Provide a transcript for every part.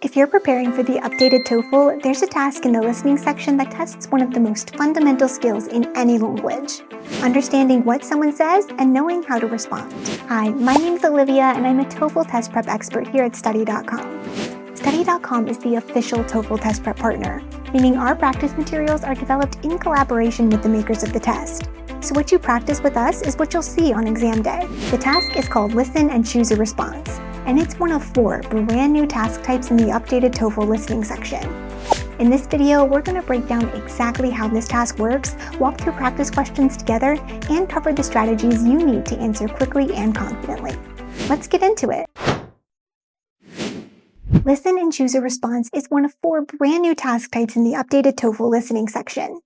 If you're preparing for the updated TOEFL, there's a task in the listening section that tests one of the most fundamental skills in any language: understanding what someone says and knowing how to respond. Hi, my name's Olivia, and I'm a TOEFL test prep expert here at Study.com. Study.com is the official TOEFL test prep partner, meaning our practice materials are developed in collaboration with the makers of the test. So what you practice with us is what you'll see on exam day. The task is called Listen and Choose a Response, and it's one of 4 brand new task types in the updated TOEFL listening section. In this video, we're going to break down exactly how this task works, walk through practice questions together, and cover the strategies you need to answer quickly and confidently. Let's get into it. Listen and Choose a Response is one of 4 brand new task types in the updated TOEFL listening section.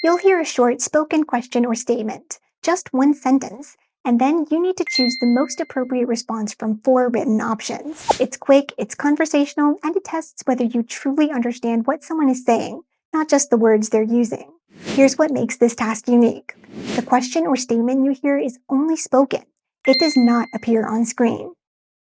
You'll hear a short spoken question or statement, just one sentence, and then you need to choose the most appropriate response from 4 written options. It's quick, it's conversational, and it tests whether you truly understand what someone is saying, not just the words they're using. Here's what makes this task unique. The question or statement you hear is only spoken. It does not appear on screen.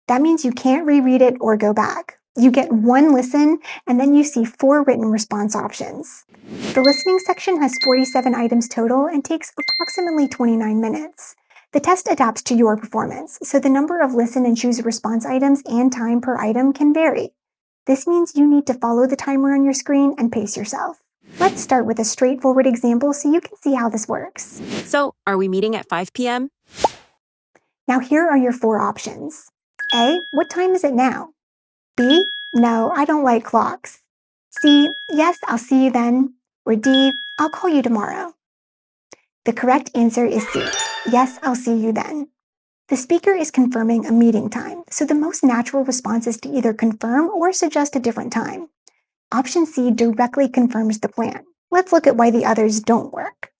That means you can't reread it or go back. You get one listen, and then you see 4 written response options. The listening section has 47 items total and takes approximately 29 minutes. The test adapts to your performance, so the number of listen and choose a response items and time per item can vary. This means you need to follow the timer on your screen and pace yourself. Let's start with a straightforward example so you can see how this works. So, are we meeting at 5 p.m.? Now here are your 4 options. A, what time is it now? B, no, I don't like clocks. C, yes, I'll see you then. Or D, I'll call you tomorrow. The correct answer is C, yes, I'll see you then. The speaker is confirming a meeting time, so the most natural response is to either confirm or suggest a different time. Option C directly confirms the plan. Let's look at why the others don't work.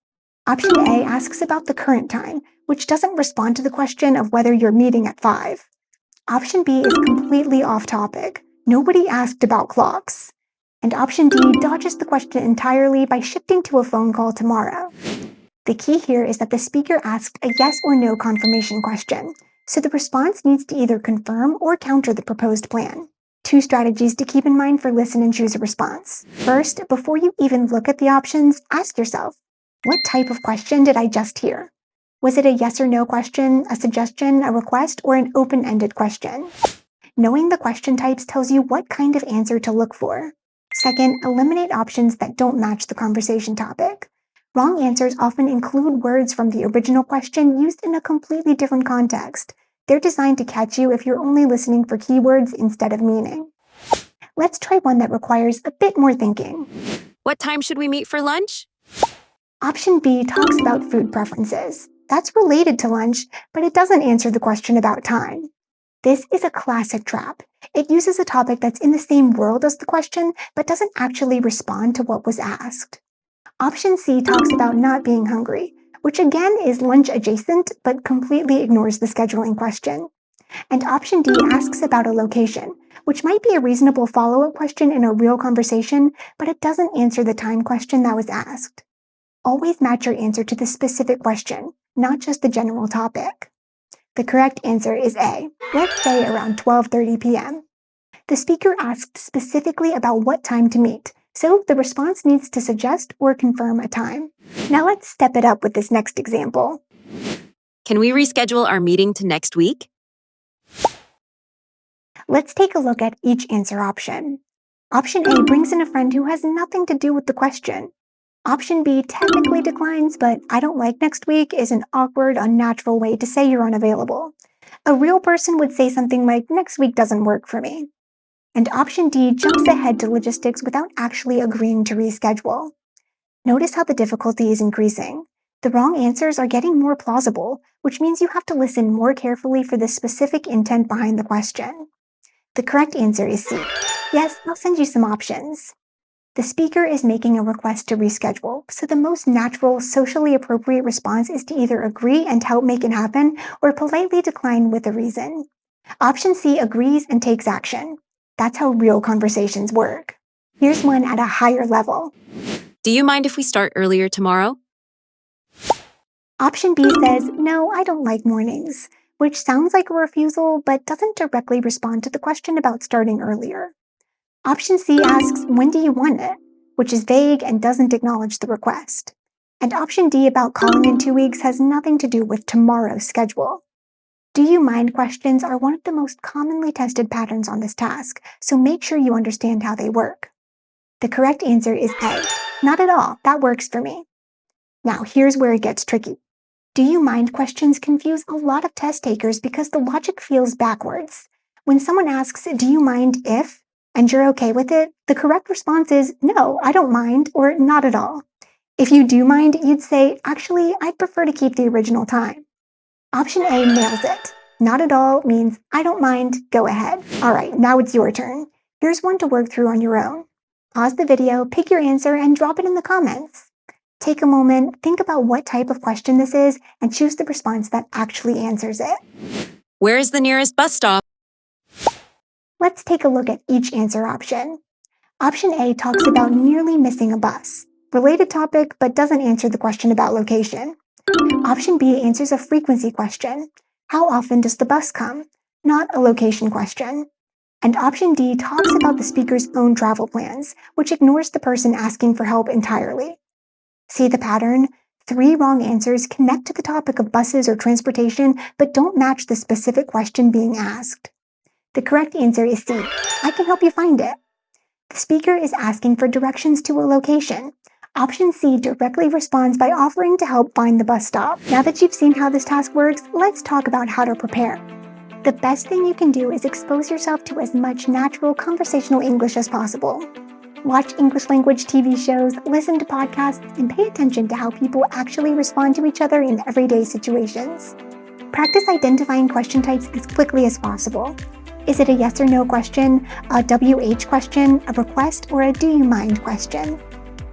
Option A asks about the current time, which doesn't respond to the question of whether you're meeting at 5. Option B is completely off topic. Nobody asked about clocks. And option D dodges the question entirely by shifting to a phone call tomorrow. The key here is that the speaker asked a yes or no confirmation question, so the response needs to either confirm or counter the proposed plan. 2 strategies to keep in mind for Listen and Choose a Response. First, before you even look at the options, ask yourself, what type of question did I just hear? Was it a yes or no question, a suggestion, a request, or an open-ended question? Knowing the question types tells you what kind of answer to look for. Second, eliminate options that don't match the conversation topic. Wrong answers often include words from the original question used in a completely different context. They're designed to catch you if you're only listening for keywords instead of meaning. Let's try one that requires a bit more thinking. What time should we meet for lunch? Option B talks about food preferences. That's related to lunch, but it doesn't answer the question about time. This is a classic trap. It uses a topic that's in the same world as the question, but doesn't actually respond to what was asked. Option C talks about not being hungry, which again is lunch adjacent, but completely ignores the scheduling question. And option D asks about a location, which might be a reasonable follow-up question in a real conversation, but it doesn't answer the time question that was asked. Always match your answer to the specific question, not just the general topic. The correct answer is A, let's say around 12:30 p.m. The speaker asked specifically about what time to meet, so the response needs to suggest or confirm a time. Now let's step it up with this next example. Can we reschedule our meeting to next week? Let's take a look at each answer option. Option A brings in a friend who has nothing to do with the question. Option B technically declines, but I don't like next week is an awkward, unnatural way to say you're unavailable. A real person would say something like, next week doesn't work for me. And option D jumps ahead to logistics without actually agreeing to reschedule. Notice how the difficulty is increasing. The wrong answers are getting more plausible, which means you have to listen more carefully for the specific intent behind the question. The correct answer is C. Yes, I'll send you some options. The speaker is making a request to reschedule, so the most natural, socially appropriate response is to either agree and help make it happen, or politely decline with a reason. Option C agrees and takes action. That's how real conversations work. Here's one at a higher level. Do you mind if we start earlier tomorrow? Option B says, no, I don't like mornings, which sounds like a refusal, but doesn't directly respond to the question about starting earlier. Option C asks, when do you want it? Which is vague and doesn't acknowledge the request. And option D about calling in 2 weeks has nothing to do with tomorrow's schedule. Do you mind questions are one of the most commonly tested patterns on this task, so make sure you understand how they work. The correct answer is A. Not at all, that works for me. Now here's where it gets tricky. Do you mind questions confuse a lot of test takers because the logic feels backwards. When someone asks, do you mind if, and you're okay with it, the correct response is, no, I don't mind, or not at all. If you do mind, you'd say, actually, I'd prefer to keep the original time. Option A nails it. Not at all means, I don't mind, go ahead. All right, now it's your turn. Here's one to work through on your own. Pause the video, pick your answer, and drop it in the comments. Take a moment, think about what type of question this is, and choose the response that actually answers it. Where is the nearest bus stop? Let's take a look at each answer option. Option A talks about nearly missing a bus. Related topic, but doesn't answer the question about location. Option B answers a frequency question. How often does the bus come? Not a location question. And option D talks about the speaker's own travel plans, which ignores the person asking for help entirely. See the pattern? 3 wrong answers connect to the topic of buses or transportation, but don't match the specific question being asked. The correct answer is C. I can help you find it. The speaker is asking for directions to a location. Option C directly responds by offering to help find the bus stop. Now that you've seen how this task works, let's talk about how to prepare. The best thing you can do is expose yourself to as much natural conversational English as possible. Watch English language TV shows, listen to podcasts, and pay attention to how people actually respond to each other in everyday situations. Practice identifying question types as quickly as possible. Is it a yes or no question, a WH question, a request, or a do you mind question?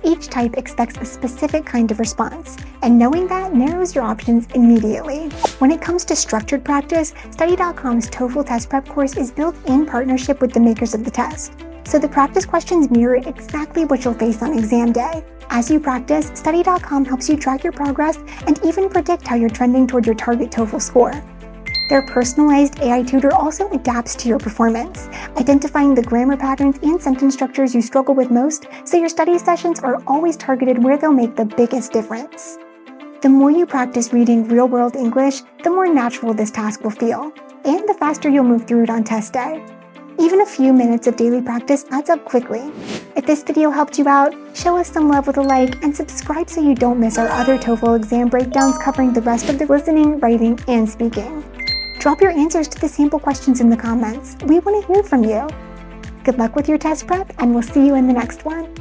Each type expects a specific kind of response, and knowing that narrows your options immediately. When it comes to structured practice, Study.com's TOEFL test prep course is built in partnership with the makers of the test. So the practice questions mirror exactly what you'll face on exam day. As you practice, Study.com helps you track your progress and even predict how you're trending toward your target TOEFL score. Their personalized AI tutor also adapts to your performance, identifying the grammar patterns and sentence structures you struggle with most, so your study sessions are always targeted where they'll make the biggest difference. The more you practice reading real-world English, the more natural this task will feel, and the faster you'll move through it on test day. Even a few minutes of daily practice adds up quickly. If this video helped you out, show us some love with a like and subscribe so you don't miss our other TOEFL exam breakdowns covering the rest of the listening, writing, and speaking. Drop your answers to the sample questions in the comments. We want to hear from you. Good luck with your test prep, and we'll see you in the next one.